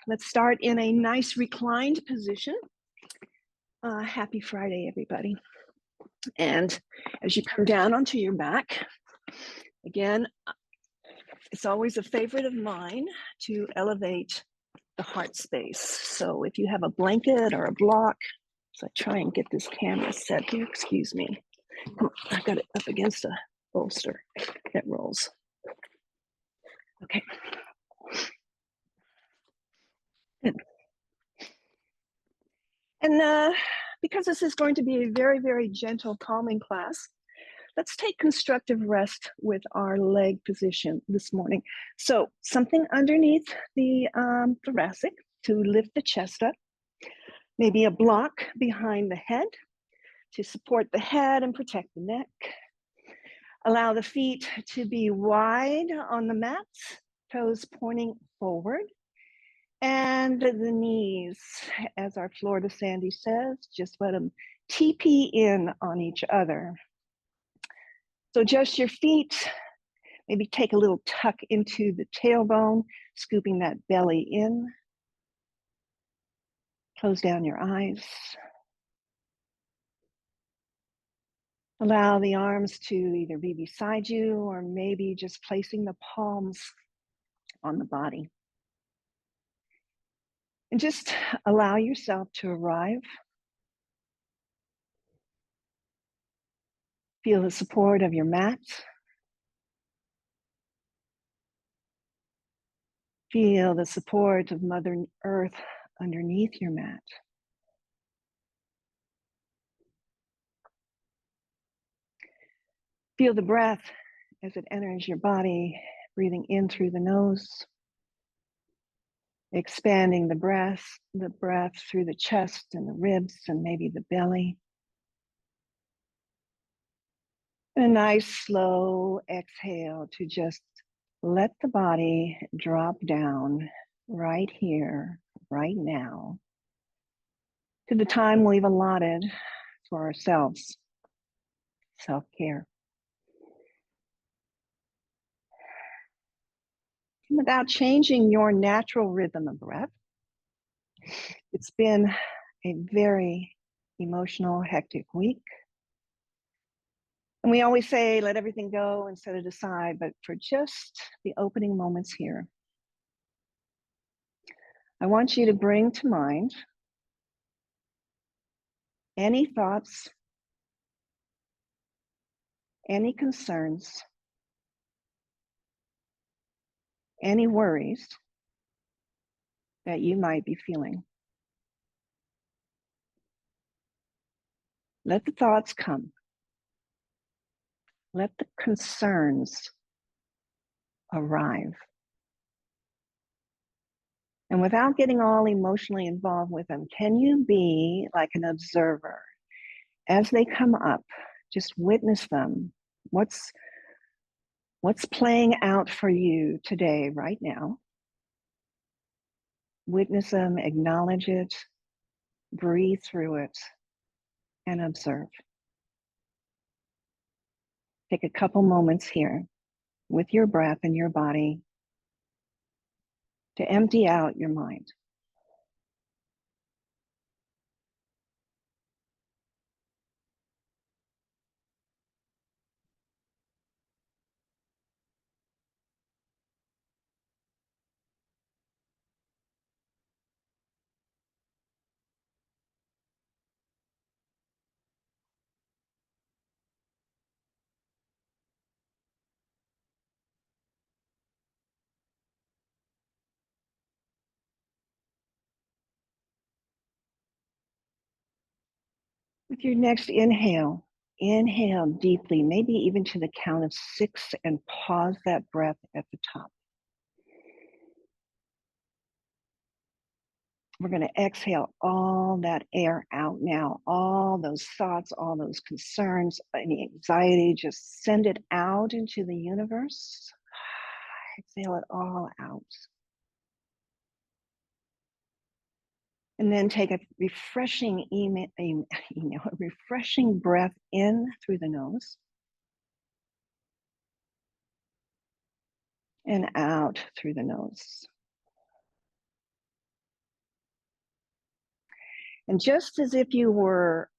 Let's start in a nice reclined position. Happy Friday, everybody. And as you come down onto your back, again, it's always a favorite of mine to elevate the heart space. So if you have a blanket or a block, so I try and get this camera set here, excuse me. Come on, I've got it up against a bolster that rolls. Okay. Good. And because this is going to be a very, very gentle calming class, let's take constructive rest with our leg position this morning. So something underneath the thoracic to lift the chest up, maybe a block behind the head to support the head and protect the neck. Allow the feet to be wide on the mats, toes pointing forward. And the knees, as our Florida Sandy says, just let them TP in on each other. So just your feet, maybe take a little tuck into the tailbone, scooping that belly in. Close down your eyes. Allow the arms to either be beside you or maybe just placing the palms on the body. And just allow yourself to arrive. Feel the support of your mat. Feel the support of Mother Earth underneath your mat. Feel the breath as it enters your body, breathing in through the nose, expanding the breath through the chest and the ribs and maybe the belly. And a nice slow exhale to just let the body drop down right here, right now, to the time we've allotted for ourselves, self-care. Without changing your natural rhythm of breath, it's been a very emotional, hectic week. And we always say, let everything go and set it aside, but for just the opening moments here, I want you to bring to mind any thoughts, any concerns, any worries that you might be feeling. Let the thoughts come. Let the concerns arrive. And without getting all emotionally involved with them, can you be like an observer? As they come up, just witness them. What's playing out for you today, right now? Witness them, acknowledge it, breathe through it, and observe. Take a couple moments here with your breath and your body to empty out your mind. With your next inhale, inhale deeply, maybe even to the count of 6, and pause that breath at the top. We're going to exhale all that air out now, all those thoughts, all those concerns, any anxiety, just send it out into the universe. Exhale it all out. And then take a refreshing a refreshing breath in through the nose and out through the nose. And just as if you were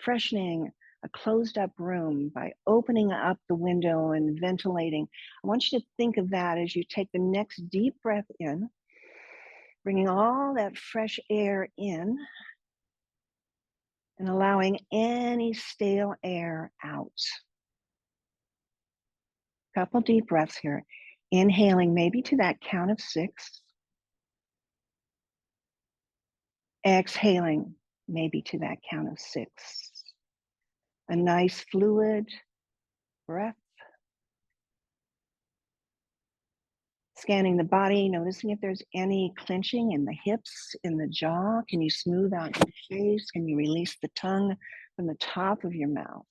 freshening a closed up room by opening up the window and ventilating, I want you to think of that as you take the next deep breath in, bringing all that fresh air in and allowing any stale air out. Couple deep breaths here. Inhaling maybe to that count of 6. Exhaling maybe to that count of 6. A nice fluid breath. Scanning the body, noticing if there's any clenching in the hips, in the jaw. Can you smooth out your face? Can you release the tongue from the top of your mouth?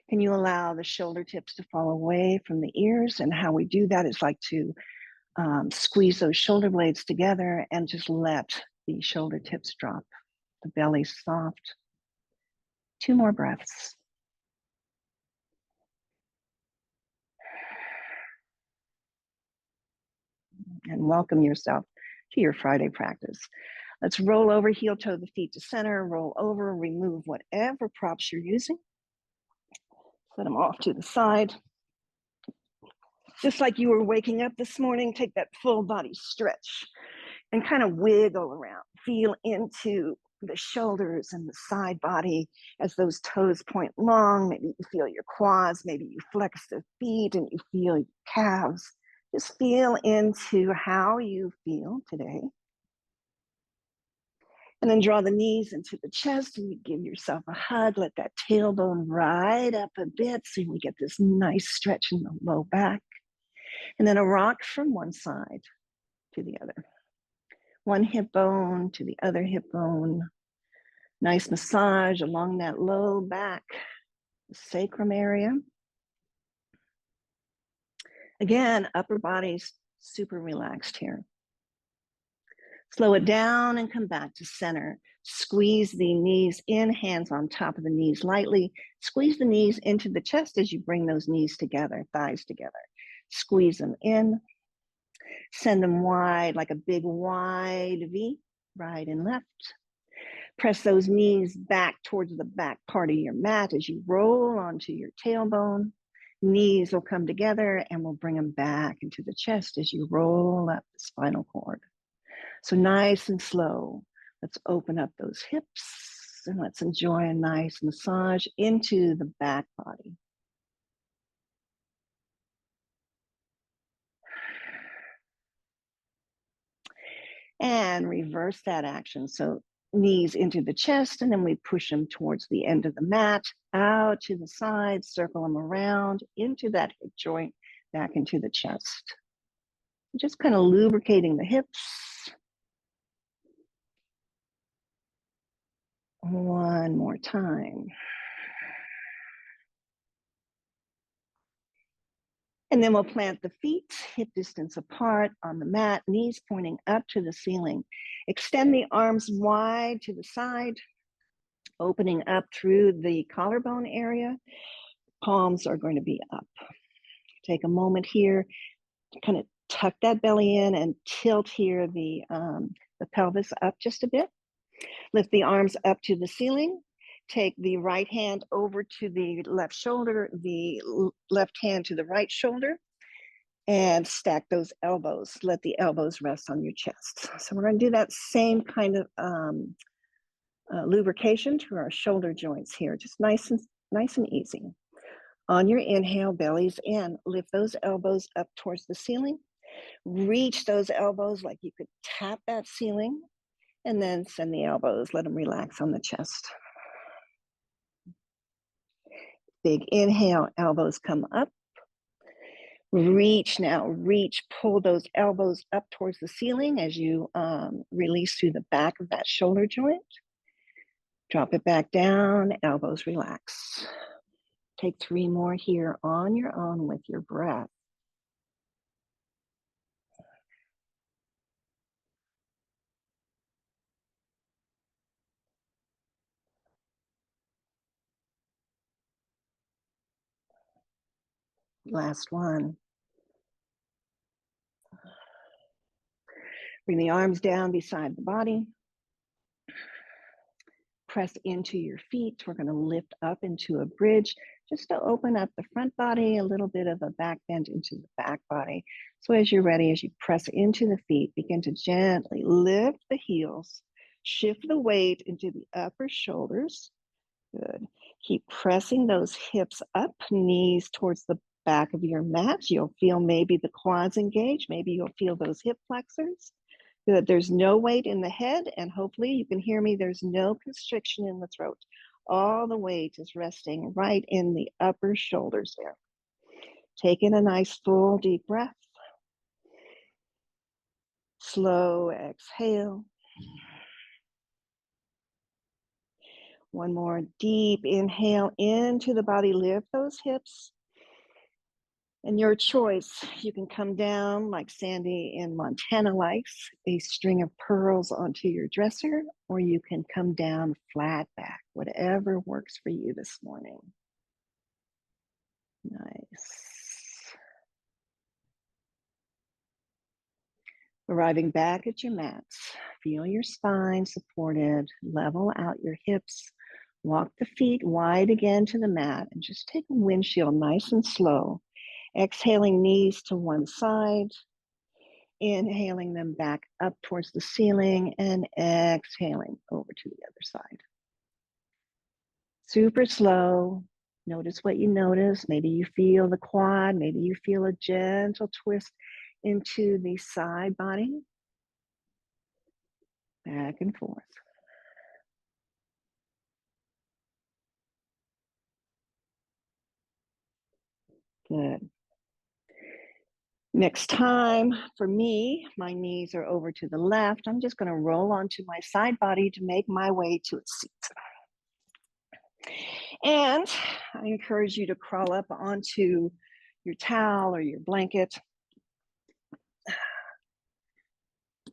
Can you allow the shoulder tips to fall away from the ears? And how we do that is like to squeeze those shoulder blades together and just let the shoulder tips drop. The belly's soft. 2 more breaths. And welcome yourself to your Friday practice. Let's roll over, heel toe the feet to center, roll over, remove whatever props you're using. Set them off to the side. Just like you were waking up this morning, take that full body stretch and kind of wiggle around. Feel into the shoulders and the side body as those toes point long. Maybe you feel your quads, maybe you flex the feet and you feel your calves. Just feel into how you feel today. And then draw the knees into the chest and you give yourself a hug. Let that tailbone ride up a bit so we get this nice stretch in the low back. And then a rock from one side to the other. One hip bone to the other hip bone. Nice massage along that low back, sacrum area. Again, upper body's super relaxed here. Slow it down and come back to center. Squeeze the knees in, hands on top of the knees lightly. Squeeze the knees into the chest as you bring those knees together, thighs together. Squeeze them in. Send them wide like a big wide V, right and left. Press those knees back towards the back part of your mat as you roll onto your tailbone. Knees will come together and we'll bring them back into the chest as you roll up the spinal cord. So nice and slow. Let's open up those hips and let's enjoy a nice massage into the back body. And reverse that action. So knees into the chest, and then we push them towards the end of the mat, out to the side, circle them around into that hip joint, back into the chest. Just kind of lubricating the hips. One more time. And then we'll plant the feet hip distance apart on the mat, knees pointing up to the ceiling. Extend the arms wide to the side, opening up through the collarbone area. Palms are going to be up. Take a moment here, kind of tuck that belly in and tilt here the pelvis up just a bit. Lift the arms up to the ceiling. Take the right hand over to the left shoulder, the left hand to the right shoulder, and stack those elbows. Let the elbows rest on your chest. So we're going to do that same kind of lubrication to our shoulder joints here, just nice and easy. On your inhale, bellies in. Lift those elbows up towards the ceiling. Reach those elbows like you could tap that ceiling, and then send the elbows. Let them relax on the chest. Big inhale, elbows come up. Reach now, pull those elbows up towards the ceiling as you release through the back of that shoulder joint. Drop it back down, elbows relax. Take 3 more here on your own with your breath. Last one. Bring the arms down beside the body. press into your feet. We're going to lift up into a bridge just to open up the front body, a little bit of a back bend into the back body. So as you're ready, as you press into the feet, begin to gently lift the heels, shift the weight into the upper shoulders. Good. Keep pressing those hips up, knees towards the back of your mat. You'll feel maybe the quads engage. Maybe you'll feel those hip flexors. Good. There's no weight in the head, and hopefully you can hear me. There's no constriction in the throat. All the weight is resting right in the upper shoulders there. Take in a nice full deep breath. Slow exhale. One more deep inhale into the body. Lift those hips. And your choice, you can come down like Sandy in Montana likes, a string of pearls onto your dresser, or you can come down flat back, whatever works for you this morning. Nice. Arriving back at your mats, feel your spine supported, level out your hips, walk the feet wide again to the mat, and just take a windshield nice and slow. Exhaling knees to one side, inhaling them back up towards the ceiling and exhaling over to the other side. Super slow. Notice what you notice. Maybe you feel the quad, maybe you feel a gentle twist into the side body. Back and forth. Good. Next time for me, my knees are over to the left. I'm just going to roll onto my side body to make my way to a seat. And I encourage you to crawl up onto your towel or your blanket.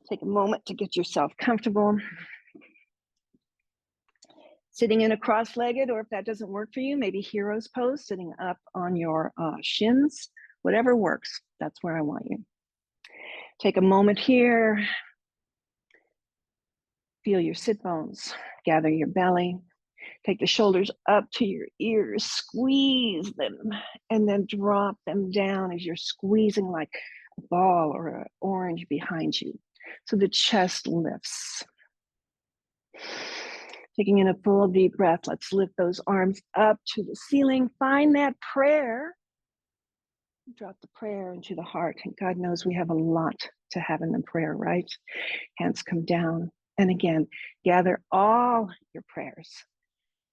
Take a moment to get yourself comfortable. Sitting in a cross-legged, or if that doesn't work for you, maybe hero's pose, sitting up on your shins, whatever works. That's where I want you. Take a moment here. Feel your sit bones, gather your belly. Take the shoulders up to your ears, squeeze them, and then drop them down as you're squeezing like a ball or an orange behind you. So the chest lifts. Taking in a full deep breath, let's lift those arms up to the ceiling. Find that prayer. Drop the prayer into the heart. And God knows we have a lot to have in the prayer, right? Hands come down. And again, gather all your prayers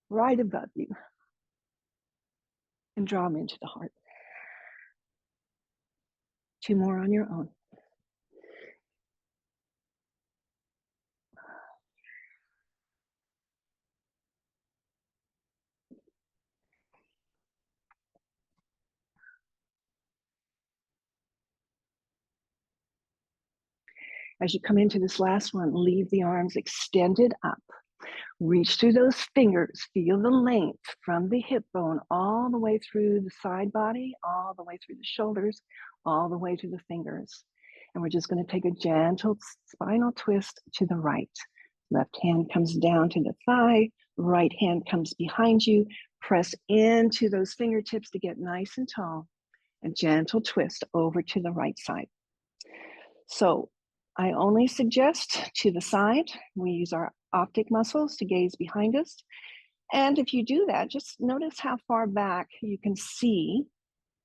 right above you and draw them into the heart. 2 more on your own. As you come into this last one, leave the arms extended up. Reach through those fingers. Feel the length from the hip bone all the way through the side body, all the way through the shoulders, all the way to the fingers. And we're just going to take a gentle spinal twist to the right. Left hand comes down to the thigh. Right hand comes behind you. Press into those fingertips to get nice and tall. A gentle twist over to the right side. So I only suggest to the side. We use our optic muscles to gaze behind us. And if you do that, just notice how far back you can see.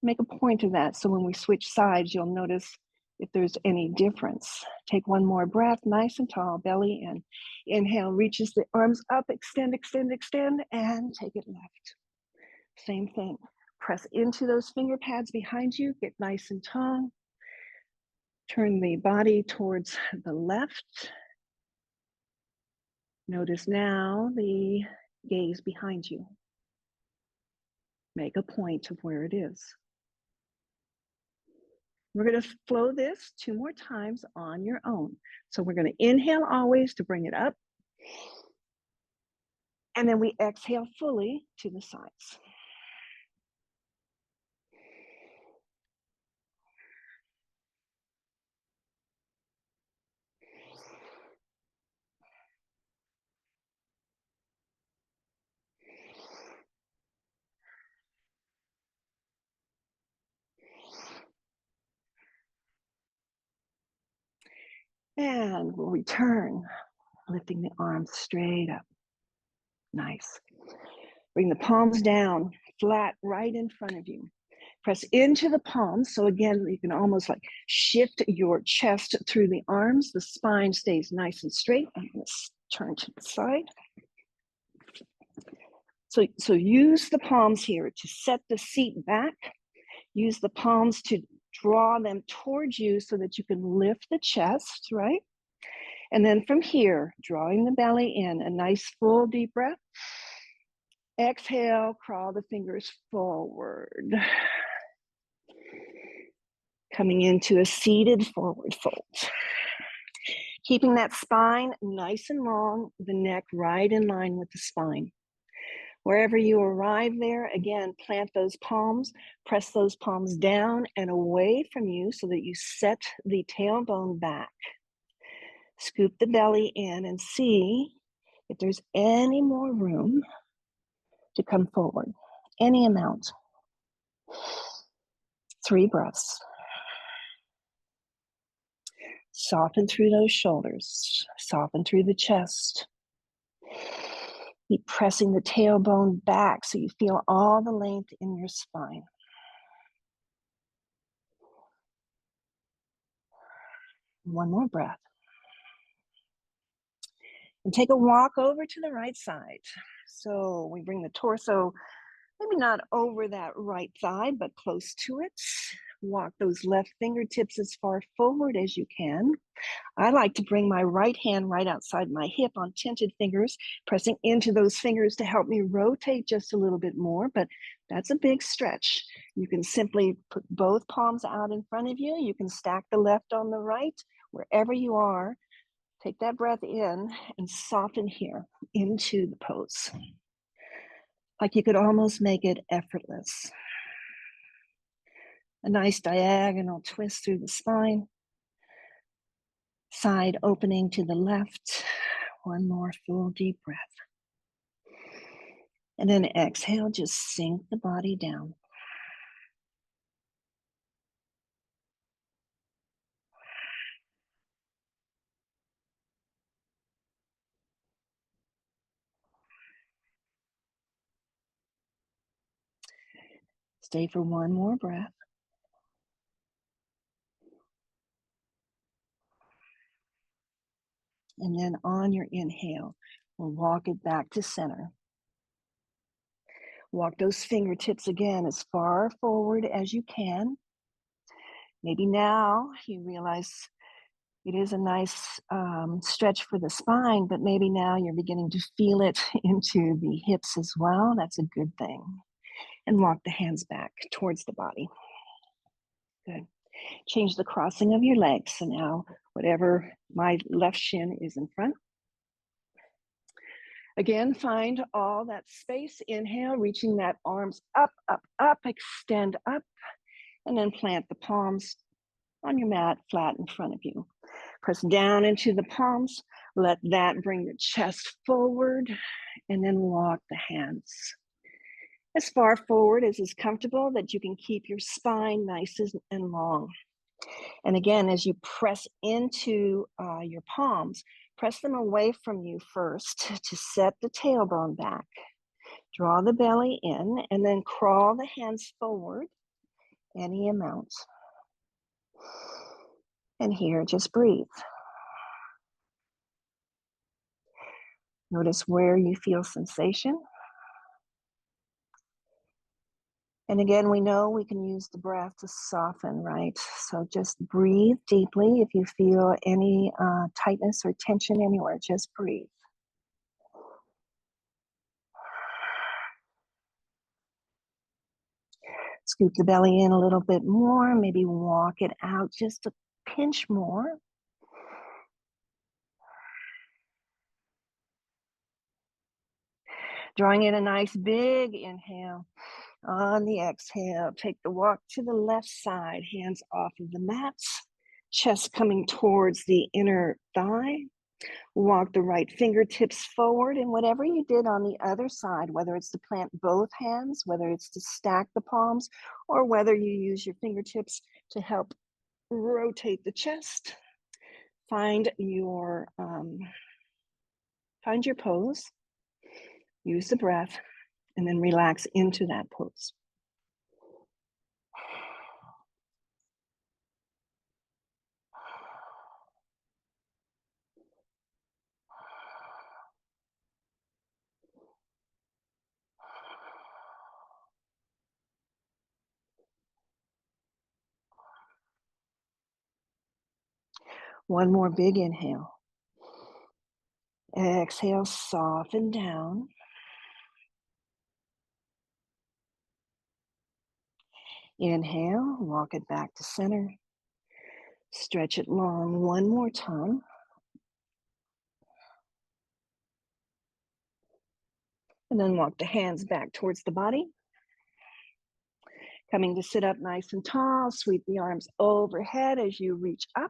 Make a point of that. So when we switch sides, you'll notice if there's any difference. Take one more breath, nice and tall, belly in. Inhale, reaches the arms up, extend, extend, extend, and take it left. Same thing. Press into those finger pads behind you, get nice and tall. Turn the body towards the left. Notice now the gaze behind you. Make a point of where it is. We're going to flow this 2 more times on your own. So we're going to inhale always to bring it up. And then we exhale fully to the sides. And we'll return, lifting the arms straight up. Nice. Bring the palms down, flat right in front of you. Press into the palms. So again, you can almost like shift your chest through the arms. The spine stays nice and straight. I'm going to turn to the side. So use the palms here to set the seat back. Use the palms to draw them towards you so that you can lift the chest, right? And then from here, drawing the belly in, a nice full deep breath. Exhale, crawl the fingers forward. Coming into a seated forward fold. Keeping that spine nice and long, the neck right in line with the spine. Wherever you arrive there, again, plant those palms, press those palms down and away from you so that you set the tailbone back. Scoop the belly in and see if there's any more room to come forward, any amount. 3 breaths. Soften through those shoulders, soften through the chest. Keep pressing the tailbone back so you feel all the length in your spine. One more breath. And take a walk over to the right side. So we bring the torso, maybe not over that right thigh, but close to it. Walk those left fingertips as far forward as you can. I like to bring my right hand right outside my hip on tented fingers, pressing into those fingers to help me rotate just a little bit more, but that's a big stretch. You can simply put both palms out in front of you. You can stack the left on the right, wherever you are. Take that breath in and soften here into the pose. Like you could almost make it effortless. A nice diagonal twist through the spine. Side opening to the left. One more full deep breath. And then exhale, just sink the body down. Stay for one more breath. And then on your inhale, we'll walk it back to center. Walk those fingertips again as far forward as you can. Maybe now you realize it is a nice stretch for the spine, but maybe now you're beginning to feel it into the hips as well. That's a good thing. And walk the hands back towards the body. Good. Change the crossing of your legs. So now, whatever my left shin is in front. Again, find all that space. Inhale, reaching that arms up, up, up, extend up, and then plant the palms on your mat flat in front of you. Press down into the palms. Let that bring the chest forward, and then walk the hands as far forward as is comfortable, that you can keep your spine nice and long. And again, as you press into your palms, press them away from you first to set the tailbone back. Draw the belly in and then crawl the hands forward, any amount. And here, just breathe. Notice where you feel sensation. And again, we know we can use the breath to soften, right? So just breathe deeply. If you feel any tightness or tension anywhere, just breathe. Scoop the belly in a little bit more, maybe walk it out just a pinch more. Drawing in a nice big inhale. On the exhale, take the walk to the left side, hands off of the mats, chest coming towards the inner thigh. Walk the right fingertips forward, and whatever you did on the other side, whether it's to plant both hands, whether it's to stack the palms, or whether you use your fingertips to help rotate the chest, Find your pose, use the breath, and then relax into that pose. One more big inhale. Exhale, soften down. Inhale, walk it back to center. Stretch it long one more time. And then walk the hands back towards the body. Coming to sit up nice and tall, sweep the arms overhead as you reach up.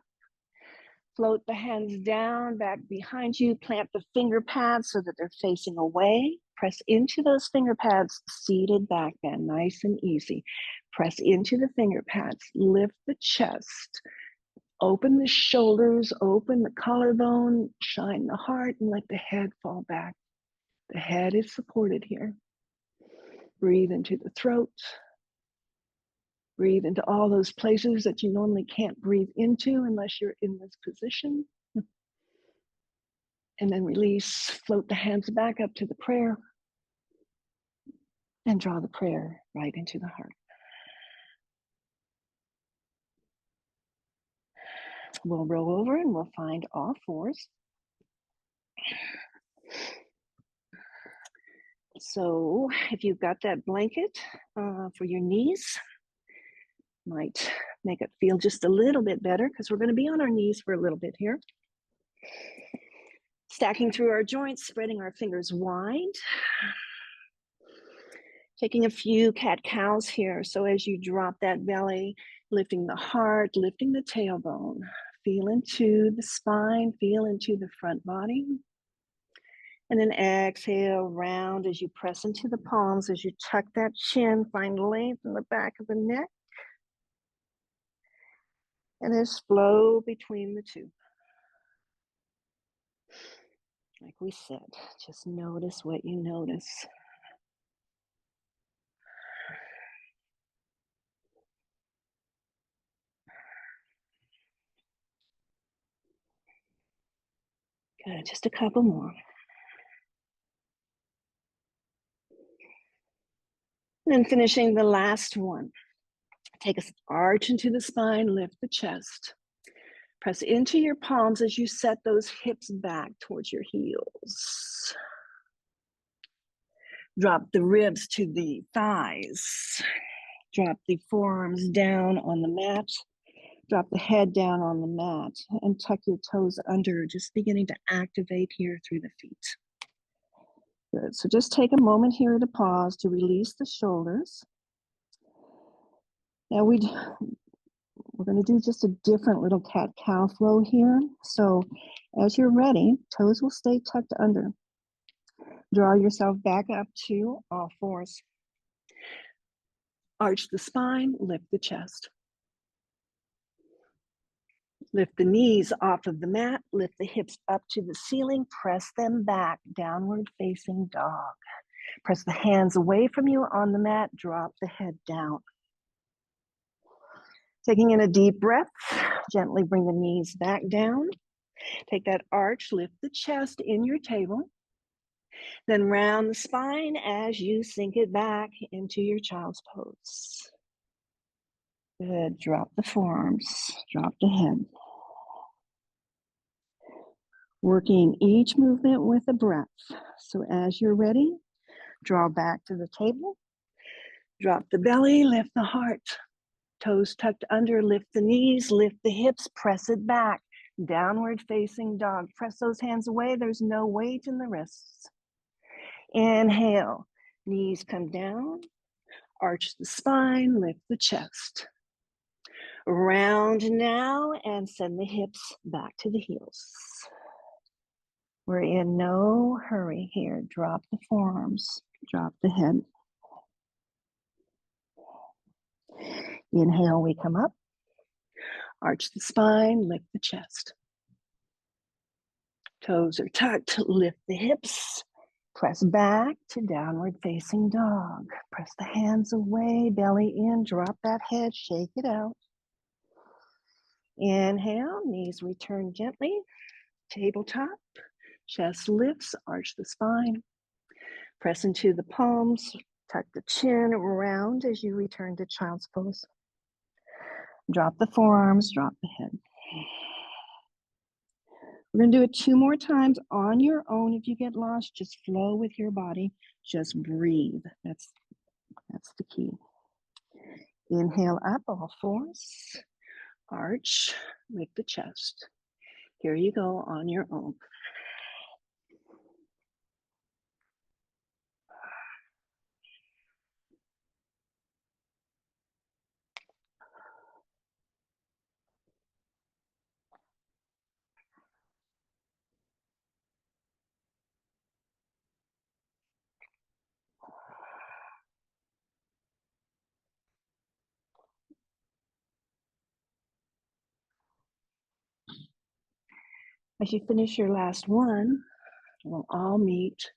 Float the hands down, back behind you. Plant the finger pads so that they're facing away. Press into those finger pads, seated back bend, nice and easy. Press into the finger pads, lift the chest, open the shoulders, open the collarbone, shine the heart, and let the head fall back. The head is supported here. Breathe into the throat. Breathe into all those places that you normally can't breathe into unless you're in this position. And then release, float the hands back up to the prayer, and draw the prayer right into the heart. We'll roll over and we'll find all fours. So if you've got that blanket for your knees, might make it feel just a little bit better because we're going to be on our knees for a little bit here. Stacking through our joints, spreading our fingers wide. Taking a few cat-cows here. So as you drop that belly, lifting the heart, lifting the tailbone, feel into the spine, feel into the front body. And then exhale, round as you press into the palms, as you tuck that chin, find length in the back of the neck. And then flow between the two. Like we said, just notice what you notice. Good, just a couple more. And then finishing the last one. Take an arch into the spine, lift the chest. Press into your palms as you set those hips back towards your heels. Drop the ribs to the thighs. Drop the forearms down on the mat. Drop the head down on the mat and tuck your toes under, just beginning to activate here through the feet. Good, so just take a moment here to pause to release the shoulders. Now we're going to do just a different little cat-cow flow here. So as you're ready, toes will stay tucked under. Draw yourself back up to all fours. Arch the spine, lift the chest. Lift the knees off of the mat, lift the hips up to the ceiling, press them back, downward facing dog. Press the hands away from you on the mat, drop the head down. Taking in a deep breath, gently bring the knees back down. Take that arch, lift the chest in your table. Then round the spine as you sink it back into your child's pose. Good, drop the forearms, drop the head. Working each movement with a breath. So as you're ready, draw back to the table. Drop the belly, lift the heart. Toes tucked under, lift the knees, lift the hips, press it back. Downward facing dog. Press those hands away. There's no weight in the wrists. Inhale, knees come down. Arch the spine, lift the chest. Round now and send the hips back to the heels. We're in no hurry here. Drop the forearms, drop the head. Inhale, we come up. Arch the spine, lift the chest. Toes are tucked, lift the hips, press back to downward facing dog. Press the hands away, belly in, drop that head, shake it out. Inhale, knees return gently, tabletop, chest lifts, arch the spine. Press into the palms, tuck the chin, round as you return to child's pose. Drop the forearms, drop the head. We're going to do it 2 more times on your own. If you get lost, just flow with your body. Just breathe. That's the key. Inhale up, all fours. Arch, lift the chest. Here you go on your own. As you finish your last one, we'll all meet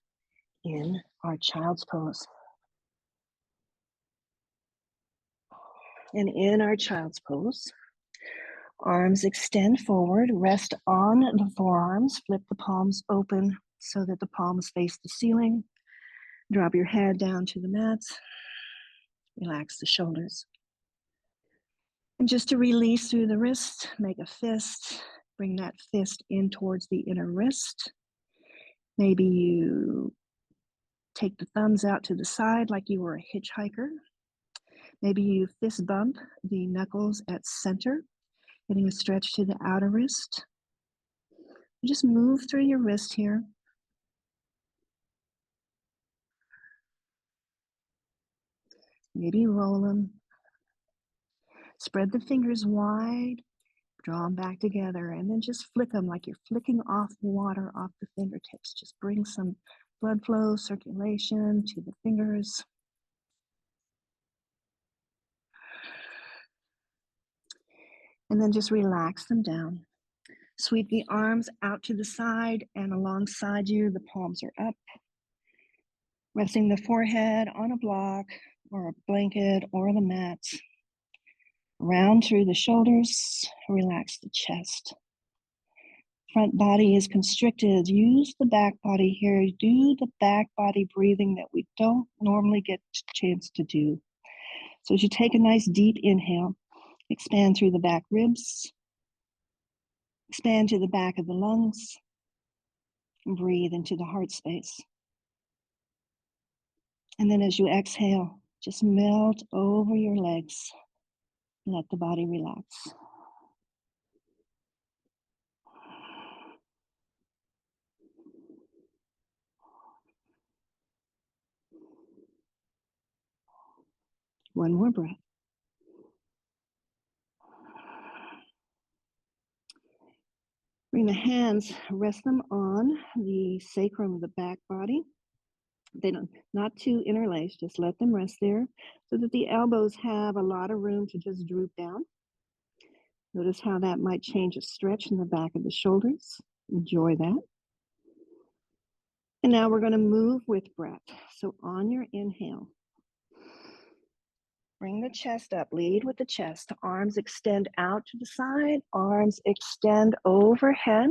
in our child's pose. And in our child's pose, arms extend forward, rest on the forearms, flip the palms open so that the palms face the ceiling. Drop your head down to the mat. Relax the shoulders. And just to release through the wrist, make a fist. Bring that fist in towards the inner wrist. Maybe you take the thumbs out to the side like you were a hitchhiker. Maybe you fist bump the knuckles at center, getting a stretch to the outer wrist. Just move through your wrist here. Maybe roll them. Spread the fingers wide, draw them back together, and then just flick them like you're flicking off water off the fingertips. Just bring some blood flow, circulation to the fingers. And then just relax them down. Sweep the arms out to the side, and alongside you, the palms are up. Resting the forehead on a block or a blanket or the mat. Round through the shoulders, relax the chest. Front body is constricted. Use the back body here. Do the back body breathing that we don't normally get a chance to do. So as you take a nice deep inhale, expand through the back ribs, expand to the back of the lungs, and breathe into the heart space. And then as you exhale, just melt over your legs. Let the body relax. One more breath. Bring the hands, rest them on the sacrum of the back body. They don't, not too interlaced, just let them rest there so that the elbows have a lot of room to just droop down. Notice how that might change a stretch in the back of the shoulders. Enjoy that. And now we're going to move with breath. So on your inhale, bring the chest up, lead with the chest. Arms extend out to the side, arms extend overhead.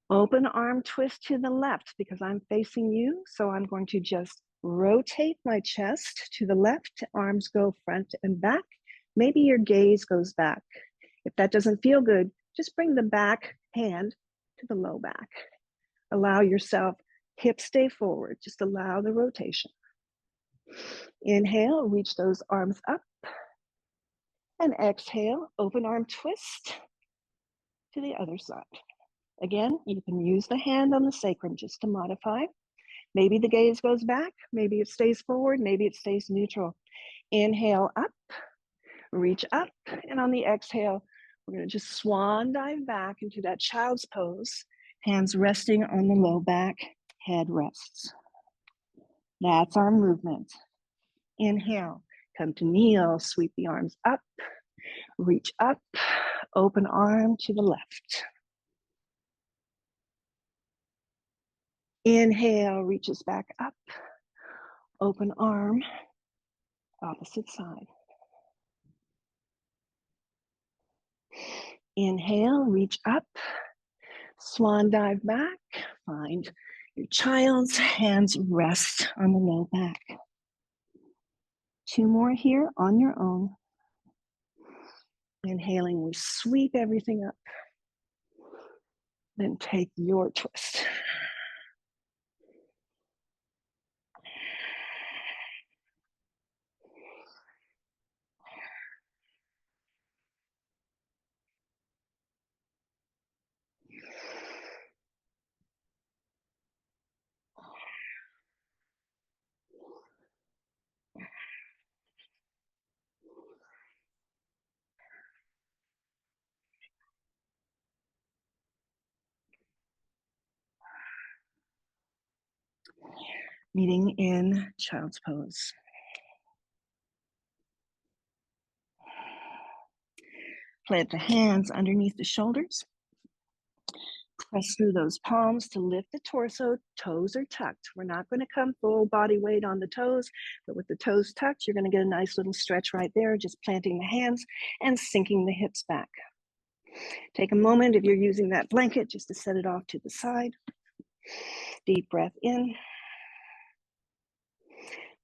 Open arm twist to the left because I'm facing you. So I'm going to just rotate my chest to the left. Arms go front and back. Maybe your gaze goes back. If that doesn't feel good, just bring the back hand to the low back. Allow yourself, hips stay forward. Just allow the rotation. Inhale, reach those arms up. And exhale, open arm twist to the other side. Again, you can use the hand on the sacrum just to modify. Maybe the gaze goes back, maybe it stays forward, maybe it stays neutral. Inhale up, reach up, and on the exhale, we're going to just swan dive back into that child's pose, hands resting on the low back, head rests. That's our movement. Inhale, come to kneel, sweep the arms up, reach up, open arm to the left. Inhale, reaches back up. Open arm, opposite side. Inhale, reach up. Swan dive back. Find your child's hands rest on the low back. 2 more here on your own. Inhaling, we sweep everything up. Then take your twist. Meeting in child's pose. Plant the hands underneath the shoulders. Press through those palms to lift the torso. Toes are tucked. We're not going to come full body weight on the toes, but with the toes tucked, you're going to get a nice little stretch right there, just planting the hands and sinking the hips back. Take a moment if you're using that blanket just to set it off to the side. Deep breath in.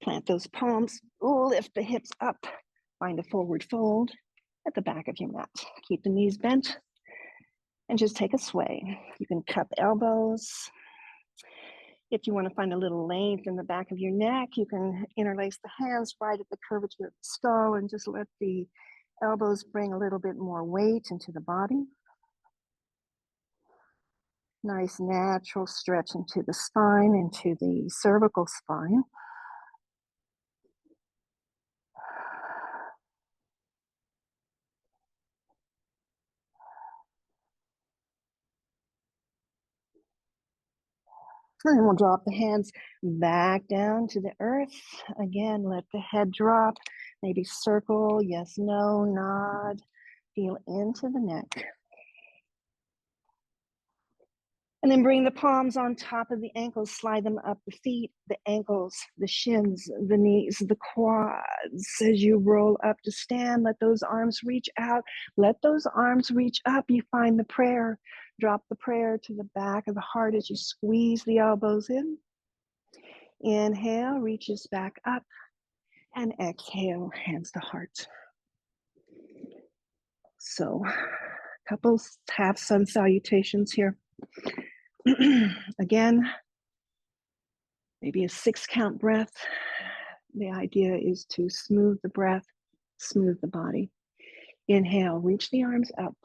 Plant those palms, lift the hips up. Find a forward fold at the back of your mat. Keep the knees bent and just take a sway. You can cup elbows. If you want to find a little length in the back of your neck, you can interlace the hands right at the curvature of the skull and just let the elbows bring a little bit more weight into the body. Nice natural stretch into the spine, into the cervical spine. And we'll drop the hands back down to the earth. Again, let the head drop. Maybe circle, yes, no, nod. Feel into the neck. And then bring the palms on top of the ankles, slide them up the feet, the ankles, the shins, the knees, the quads. As you roll up to stand, let those arms reach out. Let those arms reach up. You find the prayer. Drop the prayer to the back of the heart as you squeeze the elbows in. Inhale, reaches back up. And exhale, hands to heart. So, couples have sun salutations here. Again, maybe a 6 count breath. The idea is to smooth the breath, smooth the body. Inhale, reach the arms up.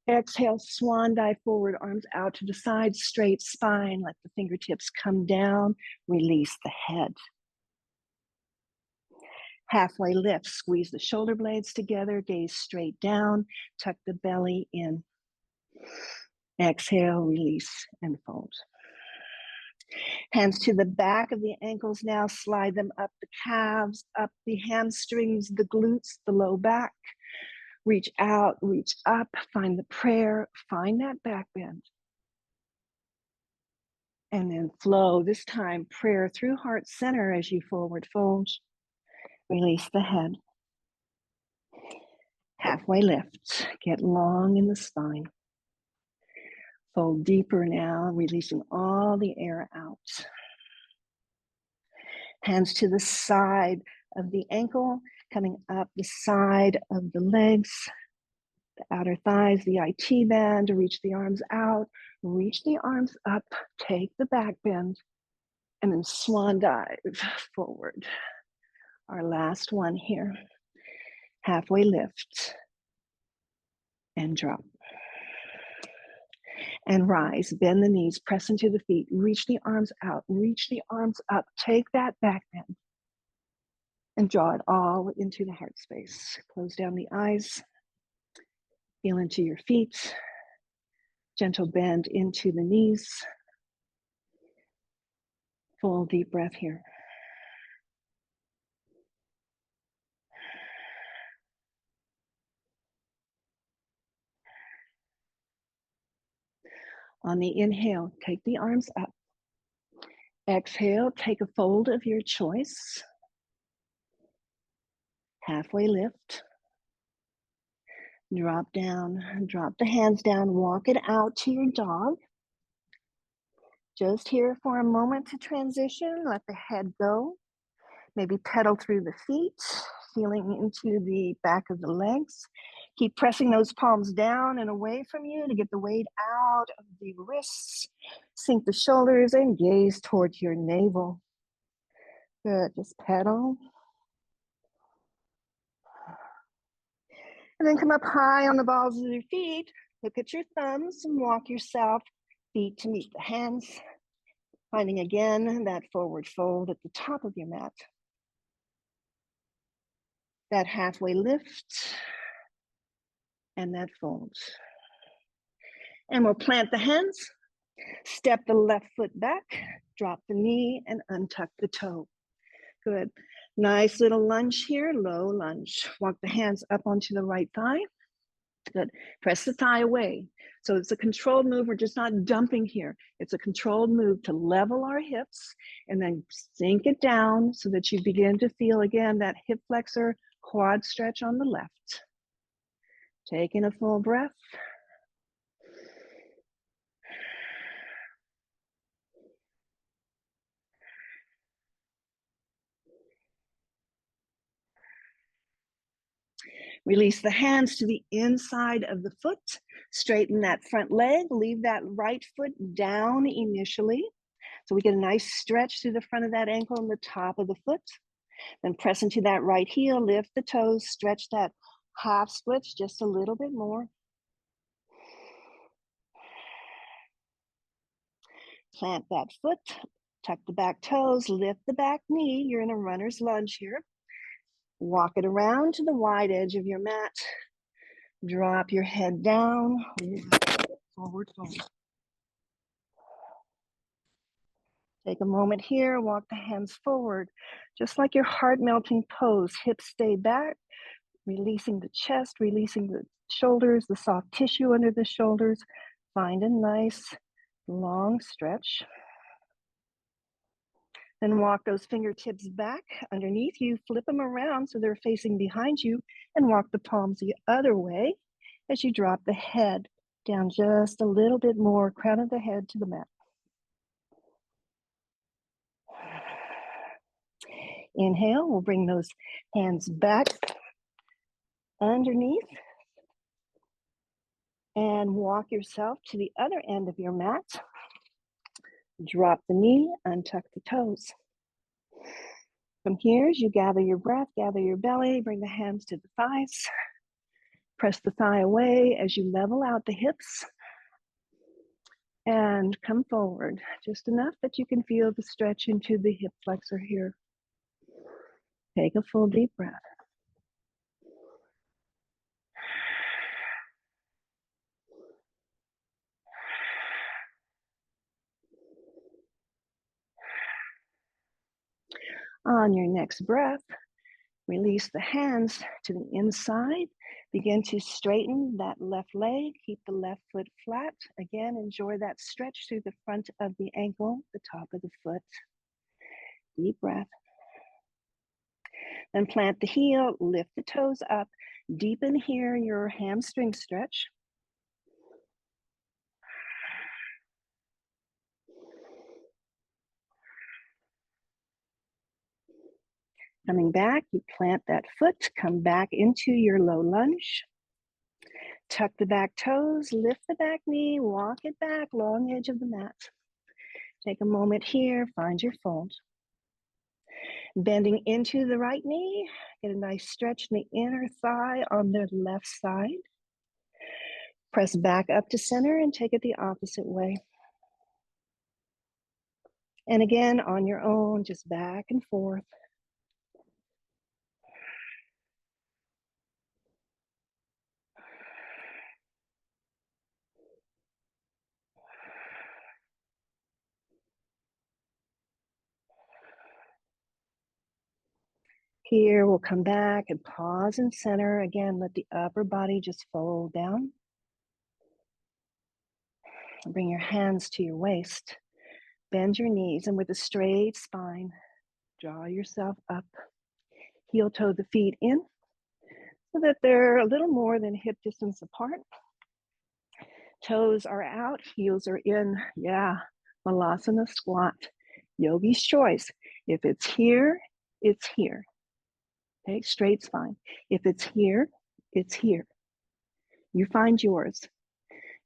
Exhale, swan dive forward, arms out to the side, straight spine. Let the fingertips come down, release the head. Halfway lift, squeeze the shoulder blades together, gaze straight down, tuck the belly in. Exhale, release, and fold. Hands to the back of the ankles now, slide them up the calves, up the hamstrings, the glutes, the low back. Reach out, reach up, find the prayer, find that back bend. And then flow, this time prayer through heart center as you forward fold. Release the head. Halfway lift, get long in the spine. Fold deeper now, releasing all the air out. Hands to the side of the ankle, coming up the side of the legs, the outer thighs, the IT band, reach the arms out, reach the arms up, take the back bend, and then swan dive forward. Our last one here. Halfway lift and drop. And rise, bend the knees, press into the feet, reach the arms out, reach the arms up, take that back bend and draw it all into the heart space. Close down the eyes, feel into your feet, gentle bend into the knees. Full deep breath here. On the inhale, take the arms up, Exhale, take a fold of your choice. Halfway lift. Drop down, drop the hands down, walk it out to your dog. Just here for a moment to transition, let the head go. Maybe pedal through the feet, feeling into the back of the legs. Keep pressing those palms down and away from you to get the weight out of the wrists. Sink the shoulders and gaze towards your navel. Good, just pedal. And then come up high on the balls of your feet. Look at your thumbs and walk yourself feet to meet the hands. Finding again that forward fold at the top of your mat. That halfway lift and that fold. And we'll plant the hands, step the left foot back, drop the knee and untuck the toe. Good. Nice little lunge here, low lunge. Walk the hands up onto the right thigh. Good. Press the thigh away. So it's a controlled move. We're just not dumping here. It's a controlled move to level our hips and then sink it down so that you begin to feel again that hip flexor quad stretch on the left. Taking a full breath. Release the hands to the inside of the foot. Straighten that front leg. Leave that right foot down initially. So we get a nice stretch through the front of that ankle and the top of the foot. Then press into that right heel. Lift the toes. Stretch that half splits just a little bit more. Plant that foot. Tuck the back toes. Lift the back knee. You're in a runner's lunge here. Walk it around to the wide edge of your mat. Drop your head down. Forward fold. Take a moment here, walk the hands forward, just like your heart melting pose. Hips stay back, releasing the chest, releasing the shoulders, the soft tissue under the shoulders. Find a nice long stretch. Then walk those fingertips back underneath you, flip them around so they're facing behind you, and walk the palms the other way as you drop the head down just a little bit more, crown of the head to the mat. Inhale, we'll bring those hands back underneath and walk yourself to the other end of your mat. Drop the knee, untuck the toes. From here, as you gather your breath, gather your belly, bring the hands to the thighs. Press the thigh away as you level out the hips. And come forward, just enough that you can feel the stretch into the hip flexor here. Take a full deep breath. On your next breath, release the hands to the inside. Begin to straighten that left leg. Keep the left foot flat. Again, enjoy that stretch through the front of the ankle, the top of the foot. Deep breath. Then plant the heel, lift the toes up. Deepen here your hamstring stretch. Coming back, you plant that foot, come back into your low lunge. Tuck the back toes, lift the back knee, walk it back, long edge of the mat. Take a moment here, find your fold. Bending into the right knee, get a nice stretch in the inner thigh on the left side. Press back up to center and take it the opposite way. And again, on your own, just back and forth. Here, we'll come back and pause and center. Again, let the upper body just fold down. Bring your hands to your waist. Bend your knees, and with a straight spine, draw yourself up. Heel toe the feet in so that they're a little more than hip distance apart. Toes are out, heels are in. Yeah, Malasana squat, yogi's choice. If it's here, it's here. Okay, straight spine. If it's here, it's here. You find yours.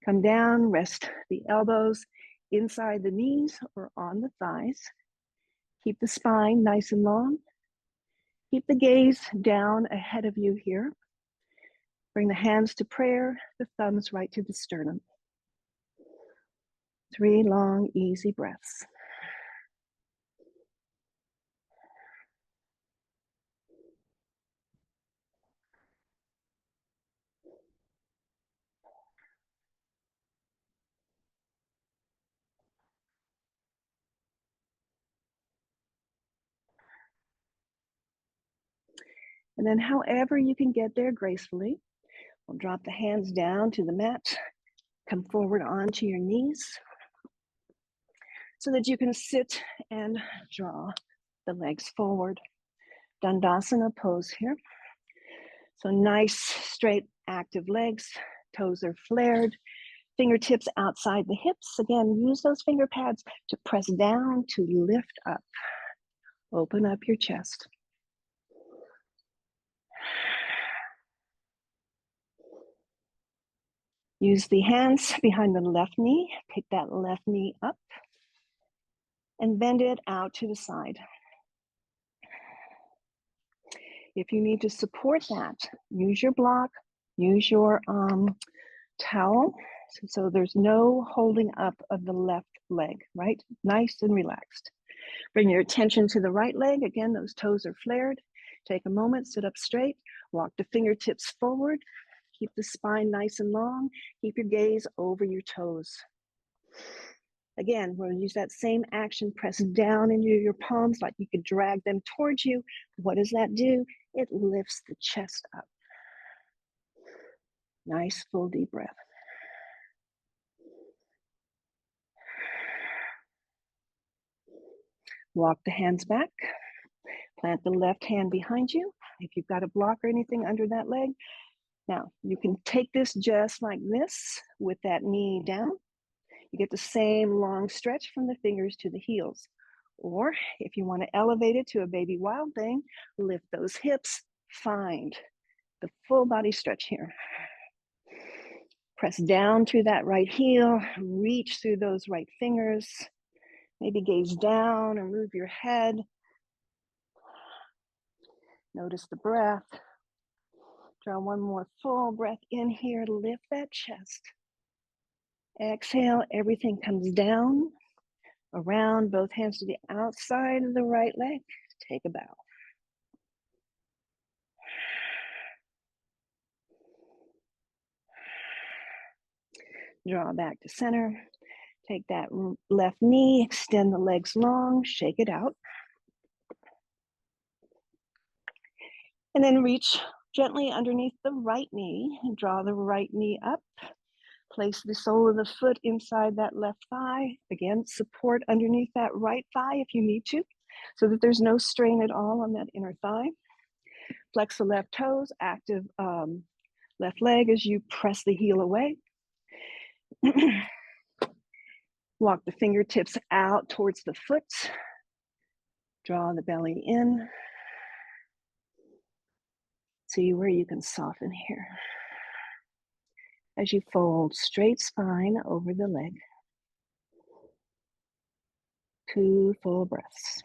Come down, rest the elbows inside the knees or on the thighs. Keep the spine nice and long. Keep the gaze down ahead of you here. Bring the hands to prayer, the thumbs right to the sternum. 3 long, easy breaths. And then however you can get there gracefully, we'll drop the hands down to the mat, come forward onto your knees so that you can sit and draw the legs forward. Dandasana pose here. So nice, straight, active legs, toes are flared, fingertips outside the hips. Again, use those finger pads to press down, to lift up. Open up your chest. Use the hands behind the left knee. Pick that left knee up and bend it out to the side. If you need to support that, use your block, use your towel. So there's no holding up of the left leg, right? Nice and relaxed. Bring your attention to the right leg. Again, those toes are flared. Take a moment, sit up straight, walk the fingertips forward. Keep the spine nice and long. Keep your gaze over your toes. Again, we'll use that same action, press down into your palms like you could drag them towards you. What does that do? It lifts the chest up. Nice, full, deep breath. Walk the hands back. Plant the left hand behind you. If you've got a block or anything under that leg. Now, you can take this just like this with that knee down. You get the same long stretch from the fingers to the heels. Or if you want to elevate it to a baby wild thing, lift those hips, find the full body stretch here. Press down through that right heel, reach through those right fingers, maybe gaze down or move your head. Notice the breath. Draw one more full breath in here, lift that chest. Exhale, everything comes down, around, both hands to the outside of the right leg. Take a bow. Draw back to center. Take that left knee, extend the legs long, shake it out. And then reach gently underneath the right knee and draw the right knee up. Place the sole of the foot inside that left thigh. Again, support underneath that right thigh if you need to, so that there's no strain at all on that inner thigh. Flex the left toes, active left leg as you press the heel away. Walk the fingertips out towards the foot. Draw the belly in. See where you can soften here. As you fold straight spine over the leg. 2 full breaths.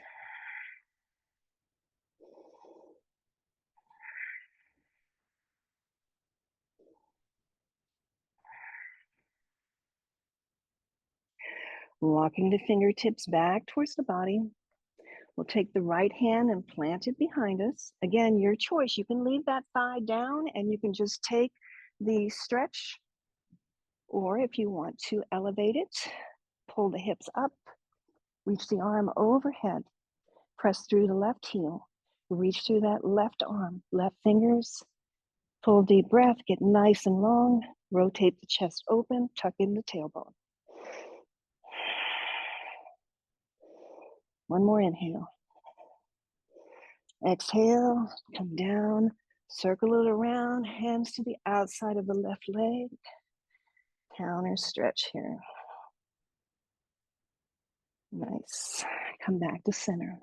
Walking the fingertips back towards the body. We'll take the right hand and plant it behind us. Again, your choice. You can leave that thigh down and you can just take the stretch. Or if you want to elevate it, pull the hips up, reach the arm overhead, press through the left heel, reach through that left arm, left fingers, full deep breath, get nice and long, rotate the chest open, tuck in the tailbone. One more inhale. Exhale, come down, circle it around, hands to the outside of the left leg. Counter stretch here. Nice. Come back to center.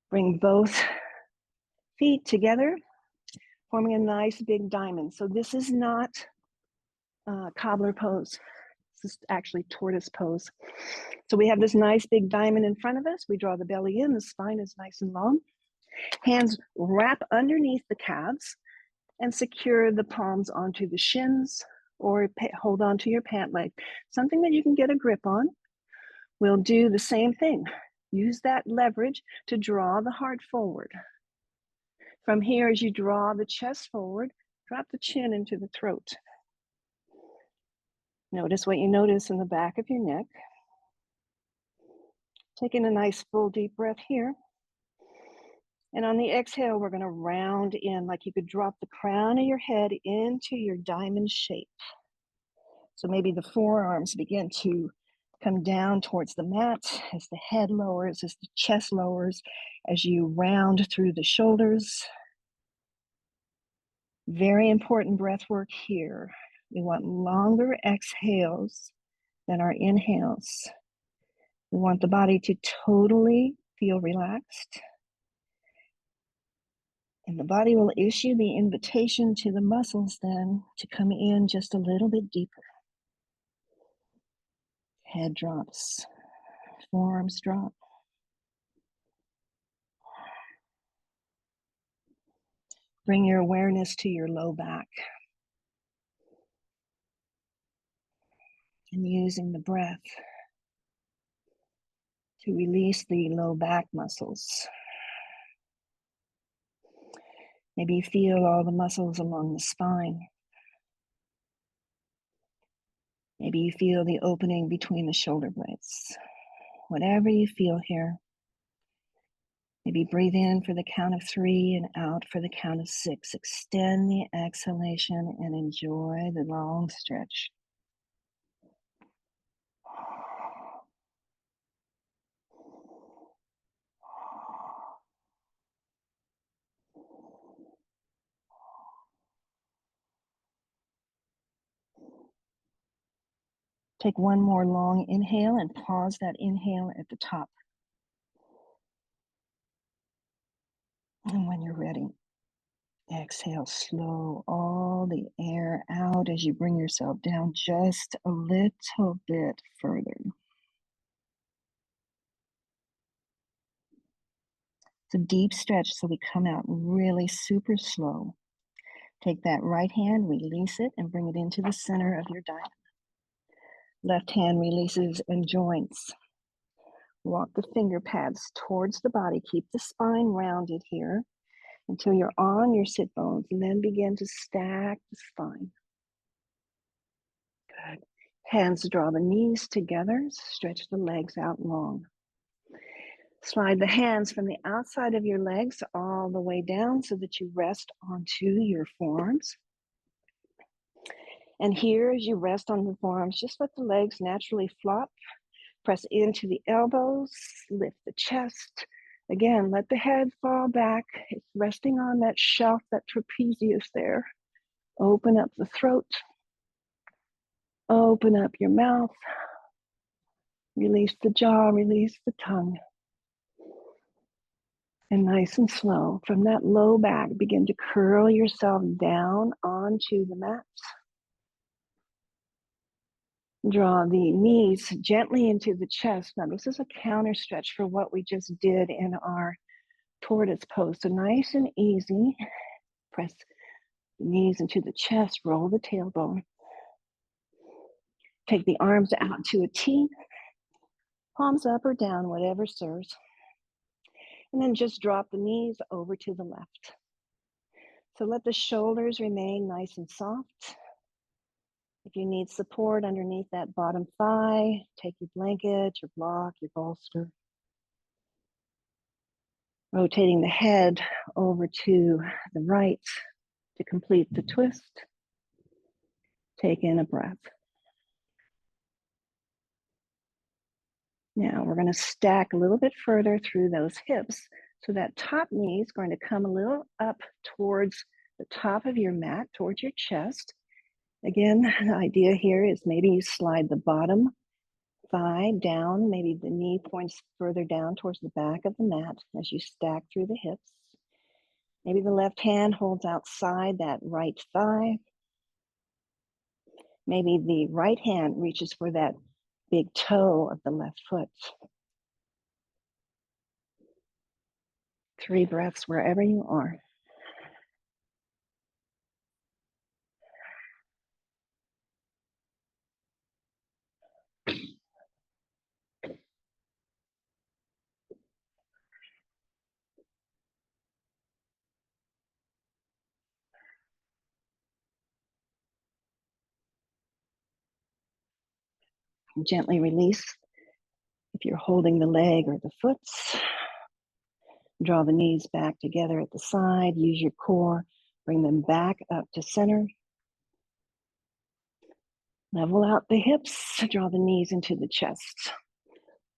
Bring both feet together, forming a nice big diamond. So this is not cobbler pose. This is actually tortoise pose. So we have this nice big diamond in front of us. We draw the belly in, the spine is nice and long. Hands wrap underneath the calves and secure the palms onto the shins or hold on to your pant leg. Something that you can get a grip on. We'll do the same thing. Use that leverage to draw the heart forward. From here, as you draw the chest forward, drop the chin into the throat. Notice what you notice in the back of your neck. Taking a nice full deep breath here. And on the exhale, we're going to round in like you could drop the crown of your head into your diamond shape. So maybe the forearms begin to come down towards the mat as the head lowers, as the chest lowers, as you round through the shoulders. Very important breath work here. We want longer exhales than our inhales. We want the body to totally feel relaxed. And the body will issue the invitation to the muscles then to come in just a little bit deeper. Head drops, forearms drop. Bring your awareness to your low back. And using the breath to release the low back muscles. Maybe you feel all the muscles along the spine. Maybe you feel the opening between the shoulder blades. Whatever you feel here. Maybe breathe in for the count of 3 and out for the count of 6. Extend the exhalation and enjoy the long stretch. Take one more long inhale and pause that inhale at the top. And when you're ready, exhale, slow all the air out as you bring yourself down just a little bit further. It's a deep stretch, so we come out really super slow. Take that right hand, release it, and bring it into the center of your diamond. Left hand releases and joints. Walk the finger pads towards the body. Keep the spine rounded here until you're on your sit bones, and then begin to stack the spine. Good. Hands draw the knees together. Stretch the legs out long. Slide the hands from the outside of your legs all the way down so that you rest onto your forearms. And here, as you rest on the forearms, just let the legs naturally flop. Press into the elbows, lift the chest. Again, let the head fall back. It's resting on that shelf, that trapezius there. Open up the throat. Open up your mouth. Release the jaw, release the tongue. And nice and slow, from that low back, begin to curl yourself down onto the mat. Draw the knees gently into the chest. Now, this is a counter stretch for what we just did in our tortoise pose. So nice and easy. Press the knees into the chest, roll the tailbone. Take the arms out to a T, palms up or down, whatever serves. And then just drop the knees over to the left. So let the shoulders remain nice and soft. If you need support underneath that bottom thigh, take your blanket, your block, your bolster. Rotating the head over to the right to complete the twist. Take in a breath. Now we're going to stack a little bit further through those hips. So that top knee is going to come a little up towards the top of your mat, towards your chest. Again, the idea here is maybe you slide the bottom thigh down, maybe the knee points further down towards the back of the mat as you stack through the hips. Maybe the left hand holds outside that right thigh. Maybe the right hand reaches for that big toe of the left foot. 3 breaths wherever you are. Gently release if you're holding the leg or the foot. Draw the knees back together at the side. Use your core. Bring them back up to center. Level out the hips. Draw the knees into the chest.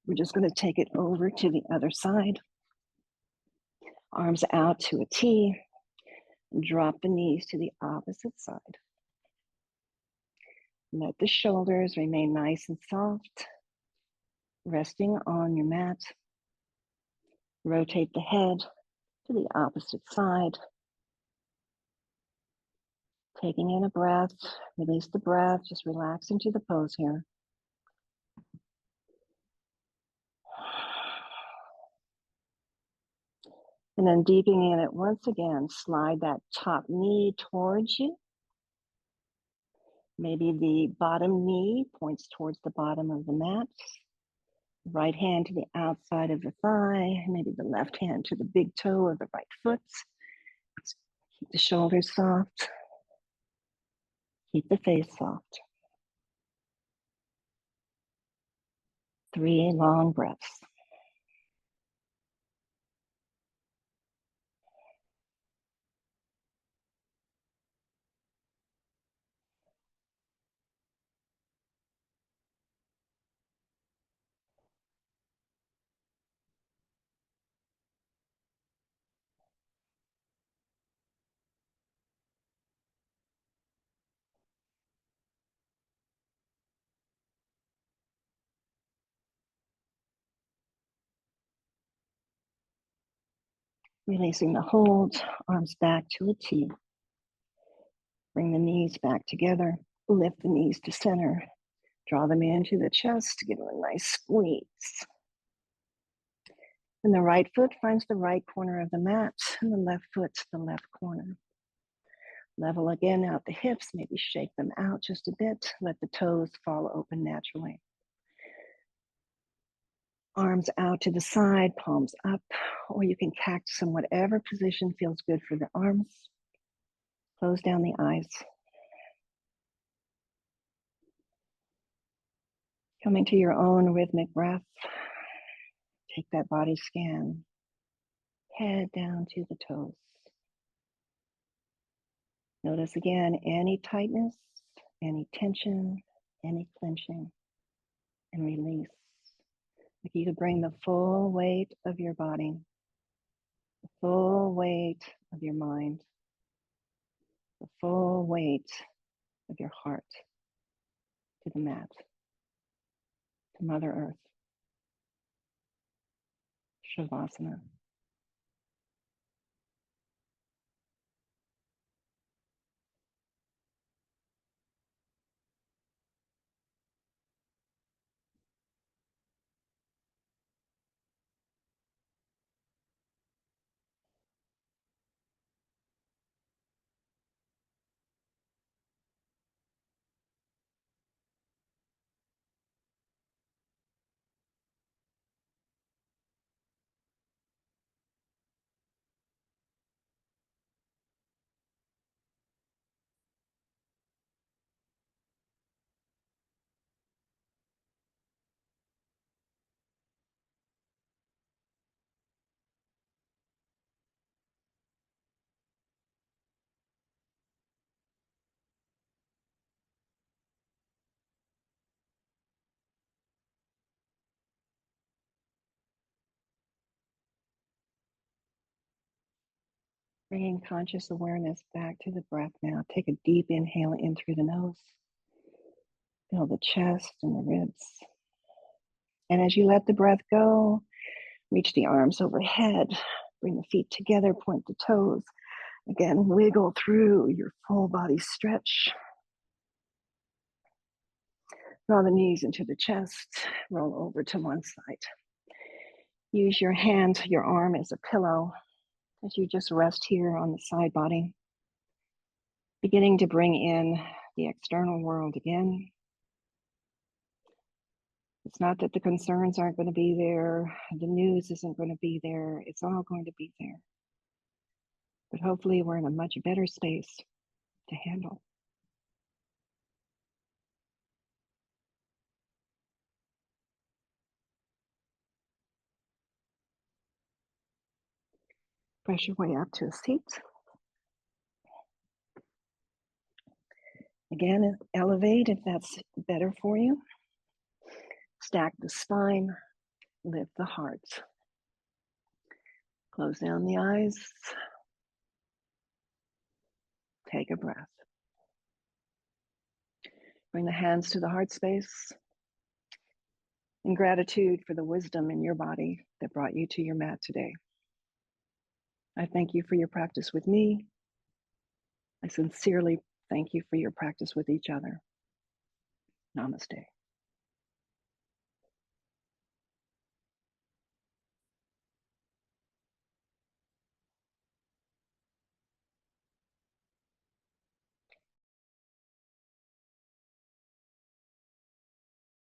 We're just going to take it over to the other side. Arms out to a T. Drop the knees to the opposite side. Let the shoulders remain nice and soft, resting on your mat. Rotate the head to the opposite side. Taking in a breath, release the breath, just relax into the pose here. And then deepening in it once again, slide that top knee towards you. Maybe the bottom knee points towards the bottom of the mat. Right hand to the outside of the thigh, maybe the left hand to the big toe of the right foot. Keep the shoulders soft. Keep the face soft. 3 long breaths. Releasing the hold, arms back to a T. Bring the knees back together. Lift the knees to center. Draw them into the chest to give them a nice squeeze. And the right foot finds the right corner of the mat, and the left foot the left corner. Level again out the hips, maybe shake them out just a bit. Let the toes fall open naturally. Arms out to the side, palms up, or you can cactus in whatever position feels good for the arms. Close down the eyes. Coming to your own rhythmic breath, take that body scan. Head down to the toes. Notice again any tightness, any tension, any clenching, and release. Like you could bring the full weight of your body, the full weight of your mind, the full weight of your heart to the mat, to Mother Earth. Shavasana. Bringing conscious awareness back to the breath now. Take a deep inhale in through the nose. Feel the chest and the ribs. And as you let the breath go, reach the arms overhead. Bring the feet together, point the toes. Again, wiggle through your full body stretch. Draw the knees into the chest. Roll over to one side. Use your hand, your arm as a pillow as you just rest here on the side body. Beginning to bring in the external world again. It's not that the concerns aren't going to be there, the news isn't going to be there, it's all going to be there. But hopefully we're in a much better space to handle. Press your way up to a seat. Again, elevate if that's better for you. Stack the spine, lift the heart. Close down the eyes. Take a breath. Bring the hands to the heart space. In gratitude for the wisdom in your body that brought you to your mat today. I thank you for your practice with me. I sincerely thank you for your practice with each other. Namaste.